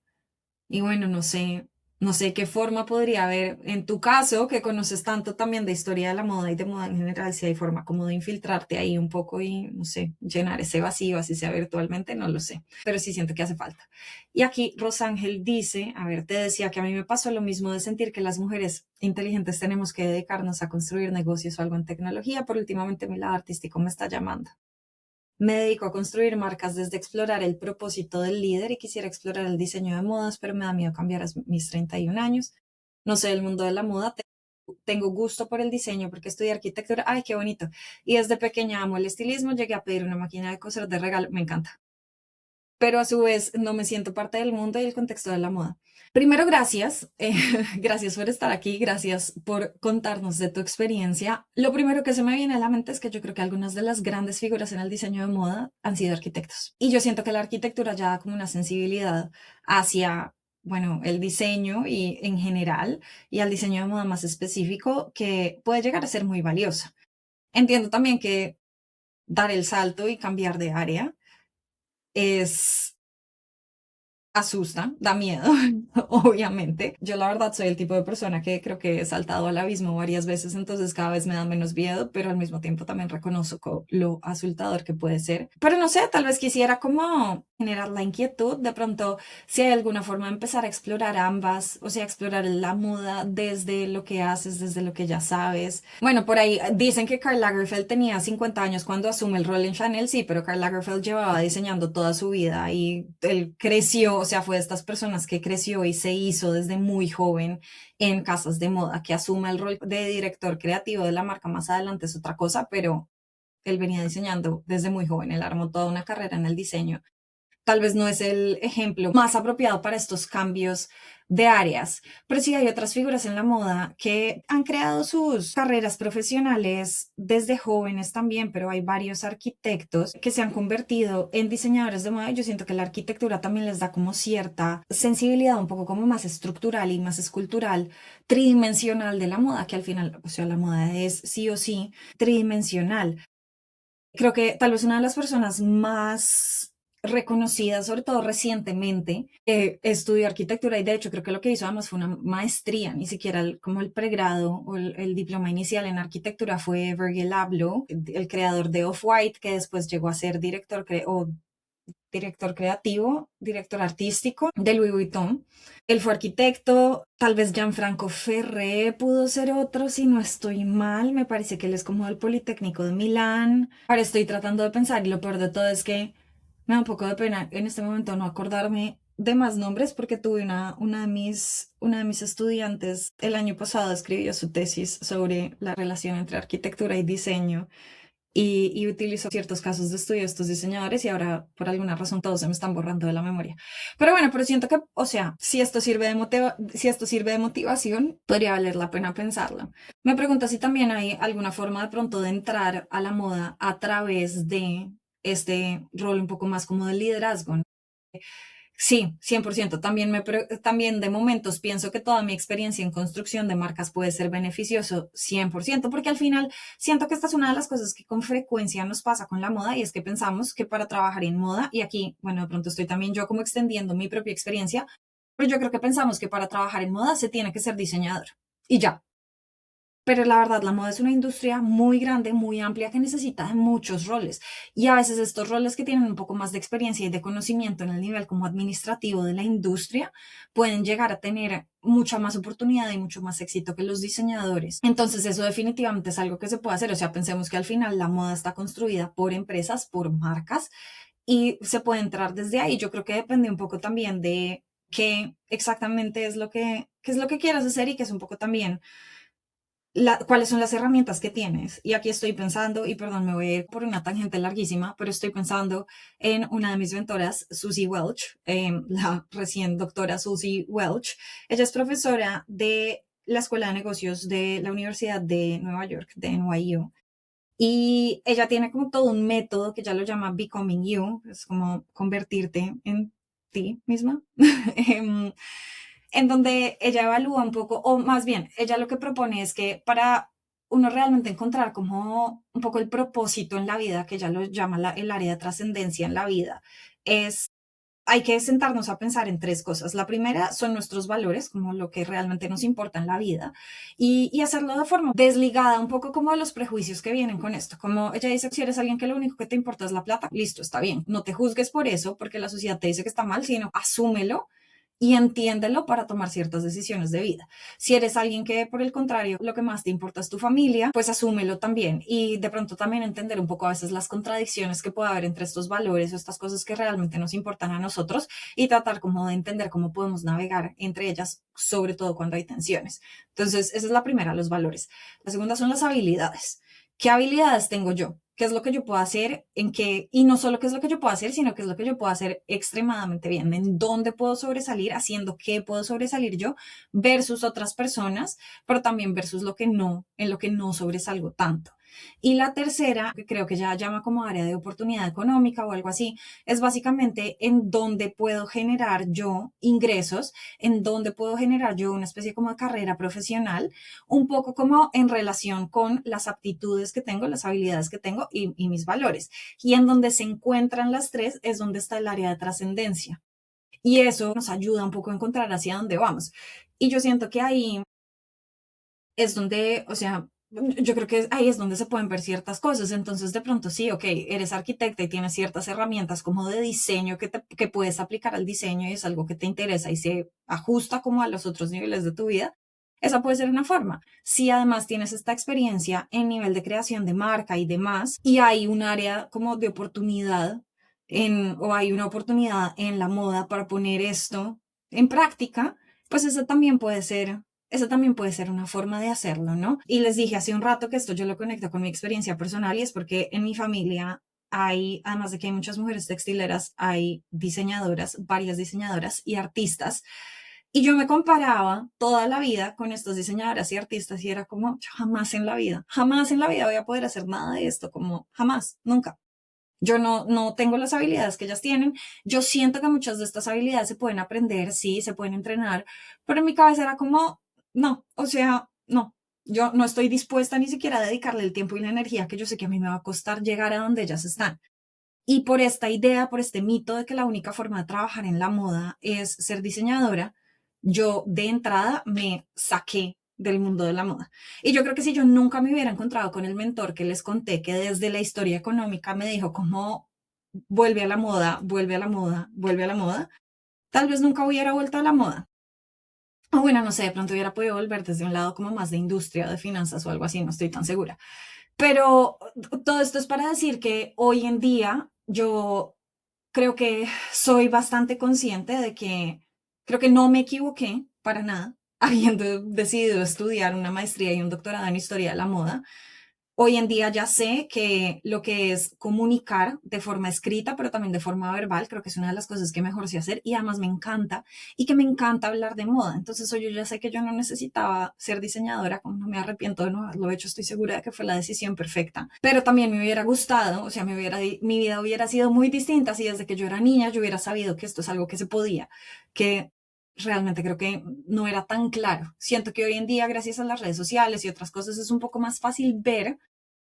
y bueno, no sé qué forma podría haber, en tu caso, que conoces tanto también de historia de la moda y de moda en general, si hay forma como de infiltrarte ahí un poco y, no sé, llenar ese vacío, así sea virtualmente, no lo sé, pero sí siento que hace falta. Y aquí Rosángel dice, a ver, te decía que a mí me pasó lo mismo de sentir que las mujeres inteligentes tenemos que dedicarnos a construir negocios o algo en tecnología, pero últimamente mi lado artístico me está llamando. Me dedico a construir marcas desde explorar el propósito del líder y quisiera explorar el diseño de modas, pero me da miedo cambiar a mis 31 años. No sé el mundo de la moda, tengo gusto por el diseño porque estudié arquitectura. Ay, qué bonito. Y desde pequeña amo el estilismo, llegué a pedir una máquina de coser de regalo, me encanta. Pero a su vez no me siento parte del mundo y el contexto de la moda. Primero, gracias. Gracias por estar aquí, gracias por contarnos de tu experiencia. Lo primero que se me viene a la mente es que yo creo que algunas de las grandes figuras en el diseño de moda han sido arquitectos. Y yo siento que la arquitectura ya da como una sensibilidad hacia, bueno, el diseño y en general y al diseño de moda más específico que puede llegar a ser muy valiosa. Entiendo también que dar el salto y cambiar de área es asusta, da miedo, obviamente. Yo la verdad soy el tipo de persona que creo que he saltado al abismo varias veces, entonces cada vez me da menos miedo, pero al mismo tiempo también reconozco lo asustador que puede ser. Pero no sé, tal vez quisiera como generar la inquietud, de pronto si hay alguna forma de empezar a explorar ambas, o sea, explorar la moda desde lo que haces, desde lo que ya sabes. Bueno, por ahí dicen que Karl Lagerfeld tenía 50 años cuando asume el rol en Chanel, sí, pero Karl Lagerfeld llevaba diseñando toda su vida y él creció, o sea, fue de estas personas que creció y se hizo desde muy joven en casas de moda, que asuma el rol de director creativo de la marca más adelante es otra cosa, pero él venía diseñando desde muy joven, él armó toda una carrera en el diseño. Tal vez no es el ejemplo más apropiado para estos cambios de áreas, pero sí hay otras figuras en la moda que han creado sus carreras profesionales desde jóvenes también, pero hay varios arquitectos que se han convertido en diseñadores de moda y yo siento que la arquitectura también les da como cierta sensibilidad un poco como más estructural y más escultural, tridimensional de la moda, que al final, o sea, la moda es sí o sí tridimensional. Creo que tal vez una de las personas más reconocidas, sobre todo recientemente, estudió arquitectura y de hecho creo que lo que hizo además fue una maestría, ni siquiera como el pregrado o el diploma inicial en arquitectura fue Virgil Abloh, el creador de Off-White, que después llegó a ser o director creativo, director artístico de Louis Vuitton. Él fue arquitecto, tal vez Gianfranco Ferré pudo ser otro, si no estoy mal, me parece que él es como del Politécnico de Milán. Ahora estoy tratando de pensar y lo peor de todo es que me da un poco de pena en este momento no acordarme de más nombres porque tuve una de mis estudiantes el año pasado escribió su tesis sobre la relación entre arquitectura y diseño y utilizo ciertos casos de estudio de estos diseñadores y ahora por alguna razón todos se me están borrando de la memoria. Pero bueno, pero siento que, o sea, si esto sirve de motivación, podría valer la pena pensarlo. Me pregunto si también hay alguna forma de pronto de entrar a la moda a través de este rol un poco más como de liderazgo. Sí, 100%. También de momentos pienso que toda mi experiencia en construcción de marcas puede ser beneficioso, 100%, porque al final siento que esta es una de las cosas que con frecuencia nos pasa con la moda y es que pensamos que para trabajar en moda, y aquí, bueno, de pronto estoy también yo como extendiendo mi propia experiencia, pero yo creo que pensamos que para trabajar en moda se tiene que ser diseñador y ya. Pero la verdad, la moda es una industria muy grande, muy amplia, que necesita de muchos roles. Y a veces estos roles que tienen un poco más de experiencia y de conocimiento en el nivel como administrativo de la industria pueden llegar a tener mucha más oportunidad y mucho más éxito que los diseñadores. Entonces eso definitivamente es algo que se puede hacer. O sea, pensemos que al final la moda está construida por empresas, por marcas y se puede entrar desde ahí. Yo creo que depende un poco también de qué exactamente es qué es lo que quieras hacer y que es un poco también cuáles son las herramientas que tienes. Y aquí estoy pensando, y perdón, me voy a ir por una tangente larguísima, pero estoy pensando en una de mis mentoras, Susie Welch, la recién doctora Susie Welch. Ella es profesora de la Escuela de Negocios de la Universidad de Nueva York, de NYU. Y ella tiene como todo un método que ella lo llama Becoming You, es como convertirte en ti misma. Em, en donde ella evalúa un poco, o más bien, ella lo que propone es que para uno realmente encontrar como un poco el propósito en la vida, que ella lo llama el área de trascendencia en la vida, es hay que sentarnos a pensar en tres cosas. La primera son nuestros valores, como lo que realmente nos importa en la vida, y hacerlo de forma desligada un poco como de los prejuicios que vienen con esto. Como ella dice, si eres alguien que lo único que te importa es la plata, listo, está bien. No te juzgues por eso, porque la sociedad te dice que está mal, sino asúmelo y entiéndelo para tomar ciertas decisiones de vida. Si eres alguien que, por el contrario, lo que más te importa es tu familia, pues asúmelo también y de pronto también entender un poco a veces las contradicciones que puede haber entre estos valores o estas cosas que realmente nos importan a nosotros y tratar como de entender cómo podemos navegar entre ellas, sobre todo cuando hay tensiones. Entonces, esa es la primera, los valores. La segunda son las habilidades. ¿Qué habilidades tengo yo? ¿Qué es lo que yo puedo hacer? ¿En qué? Y no solo qué es lo que yo puedo hacer, sino qué es lo que yo puedo hacer extremadamente bien. ¿En dónde puedo sobresalir? Haciendo qué puedo sobresalir yo versus otras personas, pero también versus lo que no, en lo que no sobresalgo tanto. Y la tercera, que creo que ya llama como área de oportunidad económica o algo así, es básicamente en dónde puedo generar yo ingresos, en dónde puedo generar yo una especie como de carrera profesional, un poco como en relación con las aptitudes que tengo, las habilidades que tengo y mis valores. Y en donde se encuentran las tres es donde está el área de trascendencia. Y eso nos ayuda un poco a encontrar hacia dónde vamos. Y yo siento que ahí es donde, o sea, yo creo que ahí es donde se pueden ver ciertas cosas. Entonces, de pronto, sí, ok, eres arquitecta y tienes ciertas herramientas como de diseño que puedes aplicar al diseño y es algo que te interesa y se ajusta como a los otros niveles de tu vida. Esa puede ser una forma. Si además tienes esta experiencia en nivel de creación de marca y demás, y hay un área como de oportunidad o hay una oportunidad en la moda para poner esto en práctica, pues esa también puede ser una forma de hacerlo, ¿no? Y les dije hace un rato que esto yo lo conecto con mi experiencia personal y es porque en mi familia hay, además de que hay muchas mujeres textileras, hay diseñadoras, varias diseñadoras y artistas. Y yo me comparaba toda la vida con estas diseñadoras y artistas y era como, jamás en la vida voy a poder hacer nada de esto, como jamás, nunca. Yo no tengo las habilidades que ellas tienen. Yo siento que muchas de estas habilidades se pueden aprender, sí, se pueden entrenar, pero en mi cabeza era como, no, o sea, no. Yo no estoy dispuesta ni siquiera a dedicarle el tiempo y la energía que yo sé que a mí me va a costar llegar a donde ellas están. Y por esta idea, por este mito de que la única forma de trabajar en la moda es ser diseñadora, yo de entrada me saqué del mundo de la moda. Y yo creo que si yo nunca me hubiera encontrado con el mentor que les conté, que desde la historia económica me dijo cómo vuelve a la moda, vuelve a la moda, vuelve a la moda, tal vez nunca hubiera vuelto a la moda. O bueno, no sé, de pronto hubiera podido volver desde un lado como más de industria, de finanzas o algo así, no estoy tan segura. Pero todo esto es para decir que hoy en día yo creo que soy bastante consciente de que creo que no me equivoqué para nada, habiendo decidido estudiar una maestría y un doctorado en historia de la moda. Hoy en día ya sé que lo que es comunicar de forma escrita, pero también de forma verbal, creo que es una de las cosas que mejor sé hacer y además me encanta y que me encanta hablar de moda. Entonces hoy yo ya sé que yo no necesitaba ser diseñadora, como no me arrepiento de no haberlo hecho, estoy segura de que fue la decisión perfecta. Pero también me hubiera gustado, o sea, mi vida hubiera sido muy distinta si desde que yo era niña yo hubiera sabido que esto es algo que se podía, que realmente creo que no era tan claro. Siento que hoy en día, gracias a las redes sociales y otras cosas, es un poco más fácil ver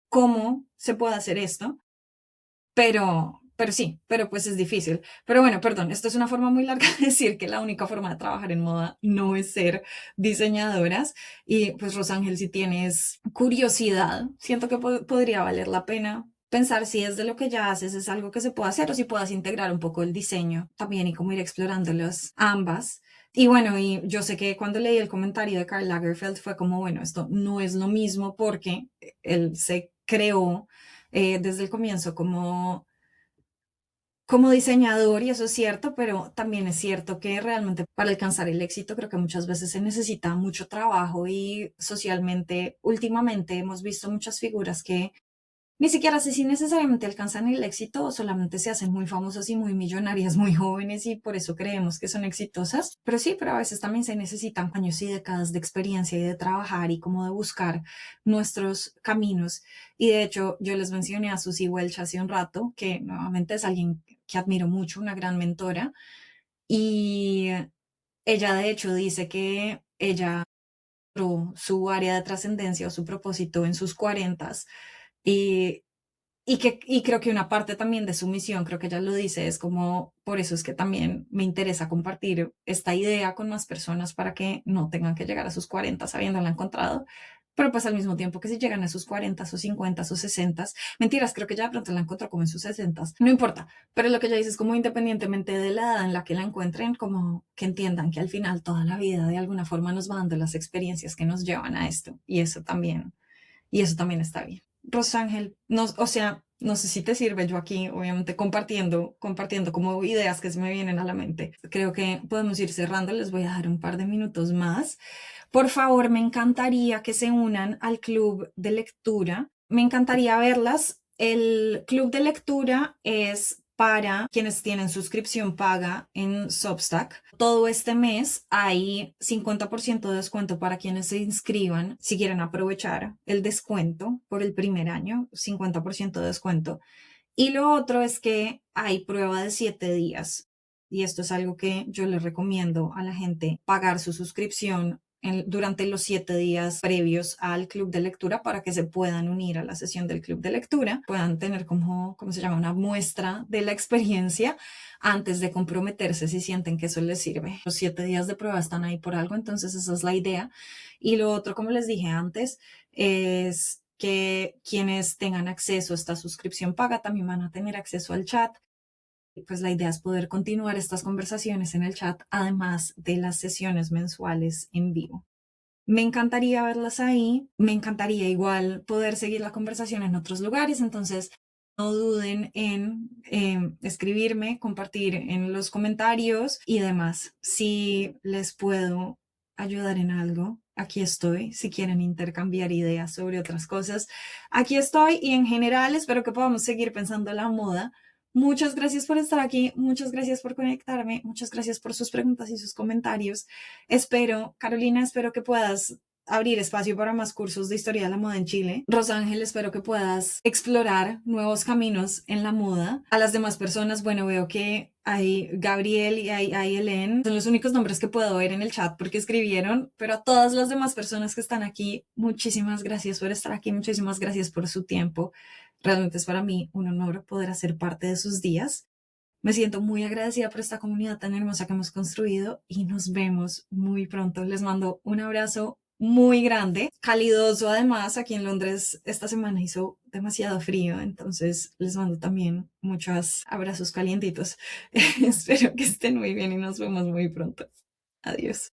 cómo se puede hacer esto, pero sí, pero pues es difícil. Pero bueno, perdón, esto es una forma muy larga de decir que la única forma de trabajar en moda no es ser diseñadoras. Y pues Rosángel, si tienes curiosidad, siento que podría valer la pena pensar si es de lo que ya haces es algo que se puede hacer o si puedas integrar un poco el diseño también y cómo ir explorándolos ambas. Y bueno, y yo sé que cuando leí el comentario de Karl Lagerfeld fue como, bueno, esto no es lo mismo porque él se creó desde el comienzo como diseñador y eso es cierto, pero también es cierto que realmente para alcanzar el éxito creo que muchas veces se necesita mucho trabajo y socialmente últimamente hemos visto muchas figuras que ni siquiera sé si necesariamente alcanzan el éxito o solamente se hacen muy famosas y muy millonarias muy jóvenes y por eso creemos que son exitosas. Pero sí, pero a veces también se necesitan años y décadas de experiencia y de trabajar y como de buscar nuestros caminos. Y de hecho, yo les mencioné a Susie Welch hace un rato, que nuevamente es alguien que admiro mucho, una gran mentora. Y ella de hecho dice que ella su área de trascendencia o su propósito en sus cuarentas y y creo que una parte también de su misión, creo que ella lo dice, es como, por eso es que también me interesa compartir esta idea con más personas para que no tengan que llegar a sus 40 habiéndola encontrado, pero pues al mismo tiempo que si llegan a sus 40 o 50 o 60, mentiras, creo que ya de pronto la encontró como en sus 60, no importa, pero lo que ella dice es como independientemente de la edad en la que la encuentren, como que entiendan que al final toda la vida de alguna forma nos va dando las experiencias que nos llevan a esto y eso también está bien. Rosángel, no, o sea, no sé si te sirve yo aquí, obviamente compartiendo como ideas que se me vienen a la mente. Creo que podemos ir cerrando, les voy a dar un par de minutos más. Por favor, me encantaría que se unan al club de lectura. Me encantaría verlas. El club de lectura es para quienes tienen suscripción paga en Substack. Todo este mes hay 50% de descuento para quienes se inscriban si quieren aprovechar el descuento por el primer año, 50% de descuento. Y lo otro es que hay prueba de 7 días. Y esto es algo que yo les recomiendo a la gente, pagar su suscripción durante los 7 días previos al club de lectura para que se puedan unir a la sesión del club de lectura, puedan tener como, ¿cómo se llama? Una muestra de la experiencia antes de comprometerse si sienten que eso les sirve. Los 7 días de prueba están ahí por algo, entonces esa es la idea. Y lo otro, como les dije antes, es que quienes tengan acceso a esta suscripción paga también van a tener acceso al chat. Y pues la idea es poder continuar estas conversaciones en el chat, además de las sesiones mensuales en vivo. Me encantaría verlas ahí, me encantaría igual poder seguir la conversación en otros lugares, entonces no duden en escribirme, compartir en los comentarios y demás. Si les puedo ayudar en algo, aquí estoy. Si quieren intercambiar ideas sobre otras cosas, aquí estoy y en general espero que podamos seguir pensando la moda. Muchas gracias por estar aquí, muchas gracias por conectarme, muchas gracias por sus preguntas y sus comentarios. Espero, Carolina, espero que puedas abrir espacio para más cursos de historia de la moda en Chile. Rosángel, espero que puedas explorar nuevos caminos en la moda. A las demás personas, bueno, veo que hay Gabriel y hay Helen. Son los únicos nombres que puedo ver en el chat porque escribieron, pero a todas las demás personas que están aquí, muchísimas gracias por estar aquí, muchísimas gracias por su tiempo. Realmente es para mí un honor poder hacer parte de sus días. Me siento muy agradecida por esta comunidad tan hermosa que hemos construido y nos vemos muy pronto. Les mando un abrazo muy grande, calidoso además. Aquí en Londres esta semana hizo demasiado frío, entonces les mando también muchos abrazos calientitos. Espero que estén muy bien y nos vemos muy pronto. Adiós.